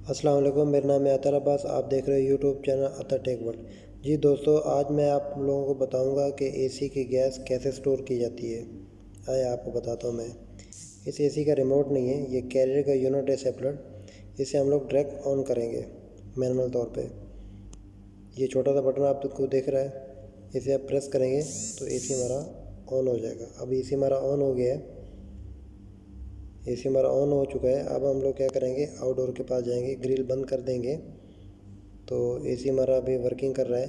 अस्सलाम वालेकुम, मेरा नाम है अतर अब्बास। आप देख रहे हो यूट्यूब चैनल अतर टेक वर्ल्ड। जी दोस्तों, आज मैं आप लोगों को बताऊंगा कि एसी की गैस कैसे स्टोर की जाती है। आइए आपको बताता हूं मैं। इस एसी का रिमोट नहीं है, ये कैरियर का यूनिट है सेपरेट। इसे हम लोग डायरेक्ट ऑन करेंगे मैनुअल तौर पे। ये छोटा सा बटन आपको देख रहा है, इसे आप प्रेस करेंगे तो एसी हमारा ऑन हो जाएगा। अब एसी हमारा ऑन हो गया है, एसी हमारा ऑन हो चुका है। अब हम लोग क्या करेंगे, आउटडोर के पास जाएंगे, ग्रिल बंद कर देंगे। तो एसी हमारा अभी वर्किंग कर रहा है।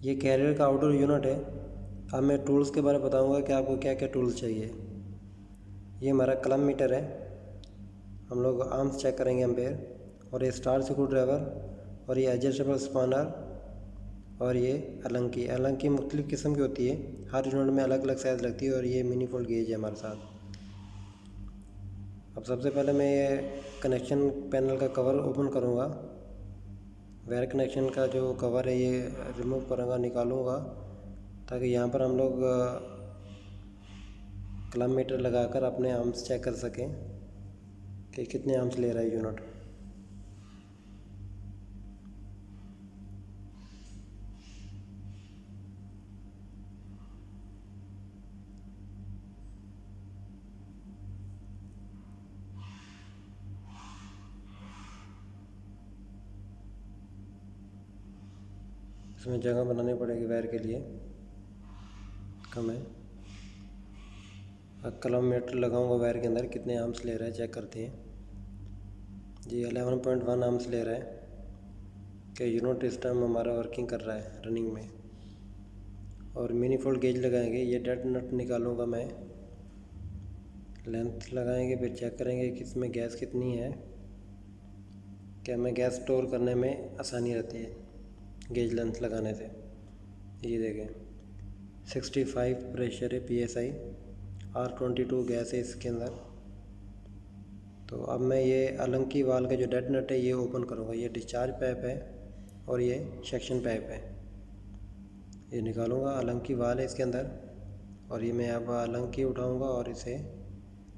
ये कैरियर का आउटडोर यूनिट है। अब मैं टूल्स के बारे में बताऊंगा कि आपको क्या क्या टूल्स चाहिए। ये हमारा कलम मीटर है, हम लोग आर्म्स चेक करेंगे एम्पेयर, और ये स्टार स्क्रू ड्राइवर, और ये एडजस्टेबल स्पानर, और ये अलंकी। अलंकी मुख्तलिफ़ किस्म की होती है, हर यूनिट में अलग अलग साइज़ लगती है। और ये मिनी फोल्ड गेज है हमारे साथ। अब सबसे पहले मैं ये कनेक्शन पैनल का कवर ओपन करूँगा। वायर कनेक्शन का जो कवर है ये रिमूव करूँगा, निकालूँगा, ताकि यहाँ पर हम लोग क्लम मीटर लगाकर अपने आर्म्स चेक कर सकें कि कितने आर्म्स ले रहा है यूनिट। इसमें जगह बनानी पड़ेगी वायर के लिए, कम है। अब क्लम मीटर लगाऊंगा वायर के अंदर, कितने आर्म्स ले रहा है चेक करते हैं। जी 11.1 आर्म्स ले रहा है कि यूनिट इस टाइम हमारा वर्किंग कर रहा है, रनिंग में। और मिनी फोल्ड गेज लगाएंगे, ये डेड नट निकालूंगा मैं। लेंथ लगाएंगे, फिर चेक करेंगे कि इसमें गैस कितनी है, कि हमें गैस स्टोर करने में आसानी रहती है गेज लेंथ लगाने से। ये देखें 65 प्रेशर है, PSI, R22 गैस है इसके अंदर। तो अब मैं ये अलंकी वाल का जो डेड नट है ये ओपन करूँगा। ये डिस्चार्ज पाइप है और ये सेक्शन पाइप है, ये निकालूंगा। अलंकी वाल है इसके अंदर, और ये मैं अब अलंकी उठाऊंगा और इसे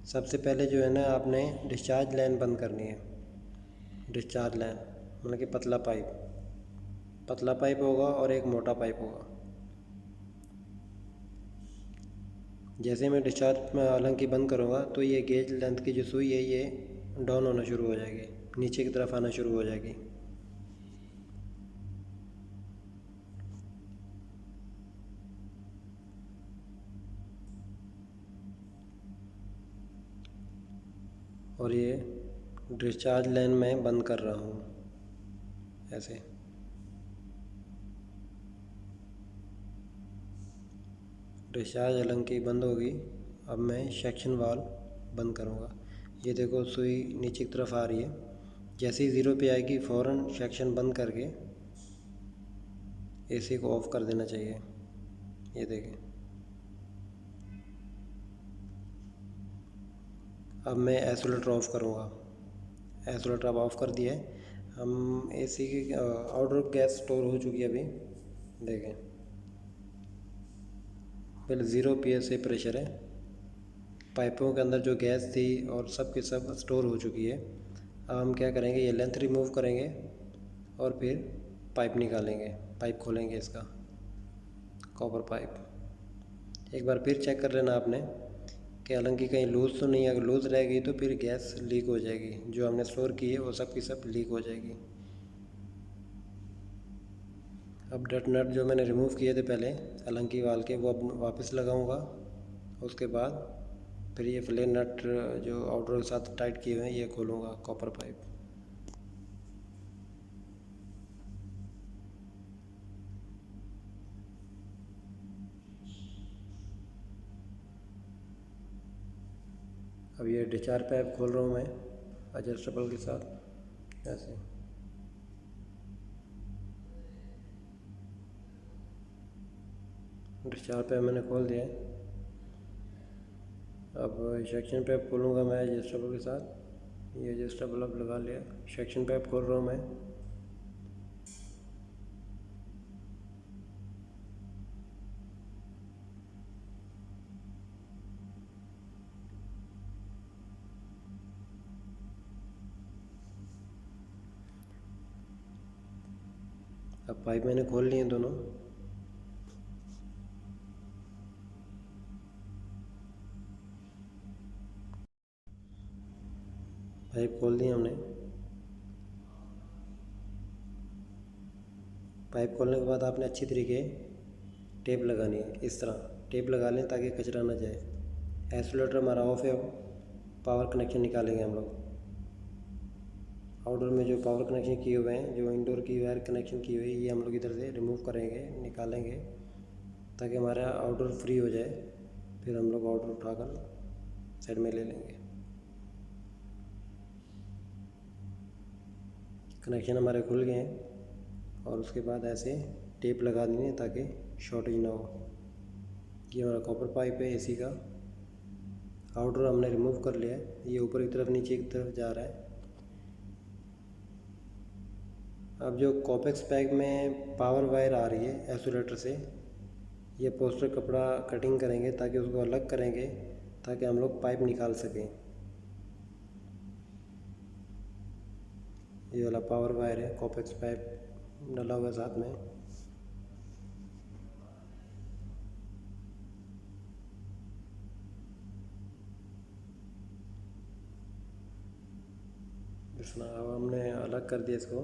सबसे पहले जो है ना, आपने डिस्चार्ज लाइन बंद करनी है। डिस्चार्ज लाइन मतलब कि पतला पाइप होगा और एक मोटा पाइप होगा। जैसे मैं डिस्चार्ज में हालांकि बंद करूँगा तो ये गेज लेंथ की जो सुई है ये डाउन होना शुरू हो जाएगी, नीचे की तरफ आना शुरू हो जाएगी। और ये डिस्चार्ज लाइन में बंद कर रहा हूँ ऐसे। डिस्चार्ज अलंकी बंद होगी। अब मैं सेक्शन वाल बंद करूँगा। ये देखो सुई नीचे की तरफ आ रही है। जैसे ही ज़ीरो पे आएगी फ़ौरन सेक्शन बंद करके एसी को ऑफ़ कर देना चाहिए। ये देखें, अब मैं आइसोलेटर ऑफ़ करूँगा। आइसोलेटर अब ऑफ़ कर दिया है। हम एसी की आउटडोर गैस स्टोर हो चुकी है अभी। देखें पहले 0 PSI प्रेशर है, पाइपों के अंदर जो गैस थी और सब की सब स्टोर हो चुकी है। अब हम क्या करेंगे, ये लेंथ रिमूव करेंगे और फिर पाइप निकालेंगे, पाइप खोलेंगे इसका, कॉपर पाइप। एक बार फिर चेक कर लेना आपने कि हालांकि कहीं लूज़ तो नहीं है। अगर लूज़ रहेगी तो फिर गैस लीक हो जाएगी, जो हमने स्टोर की है वो सब की सब लीक हो जाएगी। अब डट नट जो मैंने रिमूव किए थे पहले अलंकी वाल के, वो अब वापस लगाऊंगा। उसके बाद फिर ये फ्लेन नट जो आउटडोर के साथ टाइट किए हुए हैं ये खोलूँगा, कॉपर पाइप। अब ये डिस्चार्ज पाइप खोल रहा हूँ मैं एडजस्टेबल के साथ ऐसे। डिस्चार्ज पाइप मैंने खोल दिया है। अब सेक्शन पाइप खोलूँगा मैं एडजस्टेबल के साथ। ये एडजस्टेबल अब लगा लिया, सेक्शन पाइप खोल रहा हूँ मैं। अब पाइप मैंने खोल लिए दोनों। पाइप खोल दिए हमने। पाइप खोलने के बाद आपने अच्छी तरीके टेप लगानी है। इस तरह टेप लगा लें ताकि कचरा ना जाए। आइसोलेटर हमारा ऑफ है। पावर कनेक्शन निकालेंगे हम लोग। आउटडोर में जो पावर कनेक्शन किए हुए हैं, जो इंडोर की वायर कनेक्शन की हुई है, ये हम लोग इधर से रिमूव करेंगे, निकालेंगे ताकि हमारा आउटडोर फ्री हो जाए। फिर हम लोग आउटडोर उठाकर साइड में ले लेंगे। कनेक्शन हमारे खुल गए हैं और उसके बाद ऐसे टेप लगा देंगे ताकि शॉर्टेज ना हो। ये हमारा कॉपर पाइप है एसी का। आउटडोर हमने रिमूव कर लिया है। ये ऊपर की तरफ नीचे की तरफ जा रहा है। अब जो कॉपेक्स पैक में पावर वायर आ रही है आइसोलेटर से, ये पोस्टर कपड़ा कटिंग करेंगे ताकि उसको अलग करेंगे ताकि हम लोग पाइप निकाल सकें। ये वाला पावर वायर है, कॉपेक्स पाइप डला हुआ है साथ में। अब हमने अलग कर दिया इसको।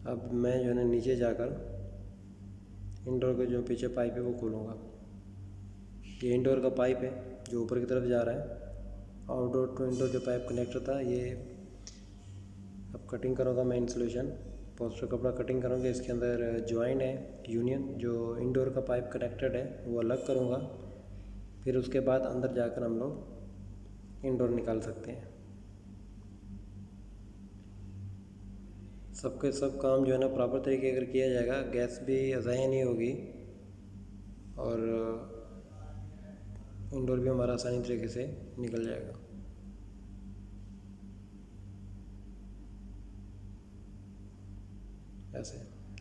अब मैं जो है नीचे जाकर इंडोर का जो पीछे पाइप है वो खोलूँगा। ये इंडोर का पाइप है जो ऊपर की तरफ जा रहा है। आउटडोर टू इंडोर जो पाइप कनेक्टर था, ये अब कटिंग करूँगा मैं इंसुलेशन। पोस्टर कपड़ा कटिंग करूँगा। इसके अंदर जॉइंट है यूनियन, जो इंडोर का पाइप कनेक्टेड है वो अलग करूँगा। फिर उसके बाद अंदर जाकर हम लोग इंडोर निकाल सकते हैं। सबके सब काम जो है ना प्रॉपर तरीके अगर किया जाएगा, गैस भी ज़ाया नहीं होगी और इंडोर भी हमारा आसानी तरीके से निकल जाएगा। ऐसे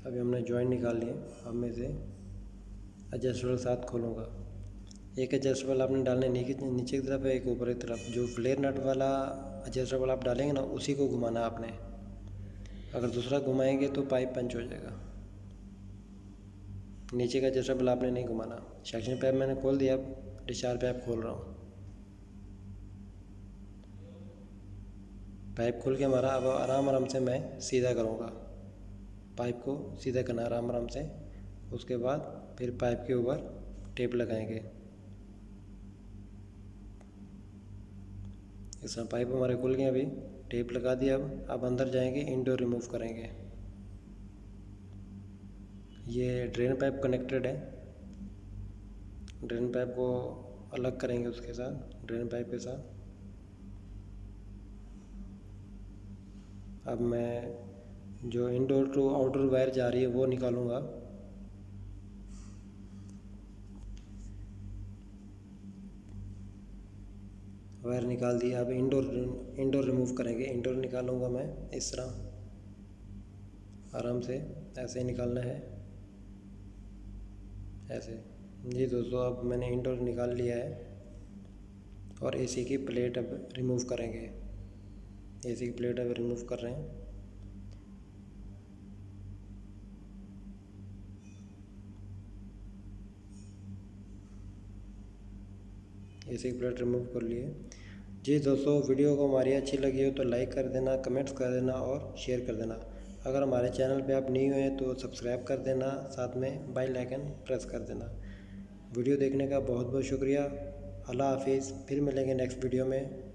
अभी हमने जॉइंट निकाल लिए। अब मैं इसे एडजस्टेबल साथ खोलूँगा। एक एडजस्टेबल आपने डालने नीचे की तरफ है, एक ऊपर की तरफ। जो फ्लेयर नट वाला एडजस्टेबल आप डालेंगे ना, उसी को घुमाना आपने। अगर दूसरा घुमाएंगे तो पाइप पंच हो जाएगा। नीचे का एडजस्टेबल आपने नहीं घुमाना। सेक्शन पाइप मैंने खोल दिया, अब डिस्चार्ज पाइप खोल रहा हूँ। पाइप खोल के हमारा अब आराम से मैं सीधा करूँगा। पाइप को सीधा करना आराम से। उसके बाद फिर पाइप के ऊपर टेप लगाएंगे। इस तरह पाइप हमारे खुल गए। अभी टेप लगा दिया। अब अंदर जाएंगे, इंडोर रिमूव करेंगे। ये ड्रेन पाइप कनेक्टेड है। ड्रेन पाइप को अलग करेंगे उसके साथ, ड्रेन पाइप के साथ। अब मैं जो इंडोर टू आउटडोर वायर जा रही है वो निकालूंगा। वायर निकाल दिया। अब इंडोर रिमूव करेंगे। इंडोर निकालूंगा मैं इस तरह आराम से। ऐसे ही निकालना है, ऐसे। जी दोस्तों, अब मैंने इंडोर निकाल लिया है और एसी की प्लेट अब रिमूव करेंगे। एसी की प्लेट अब रिमूव कर रहे हैं। एसी की प्लेट रिमूव कर लिए। जी दोस्तों, वीडियो को हमारी अच्छी लगी हो तो लाइक कर देना, कमेंट्स कर देना और शेयर कर देना। अगर हमारे चैनल पे आप न्यू हैं तो सब्सक्राइब कर देना, साथ में बेल आइकन प्रेस कर देना। वीडियो देखने का बहुत बहुत शुक्रिया। अल्लाह हाफिज़। फिर मिलेंगे नेक्स्ट वीडियो में।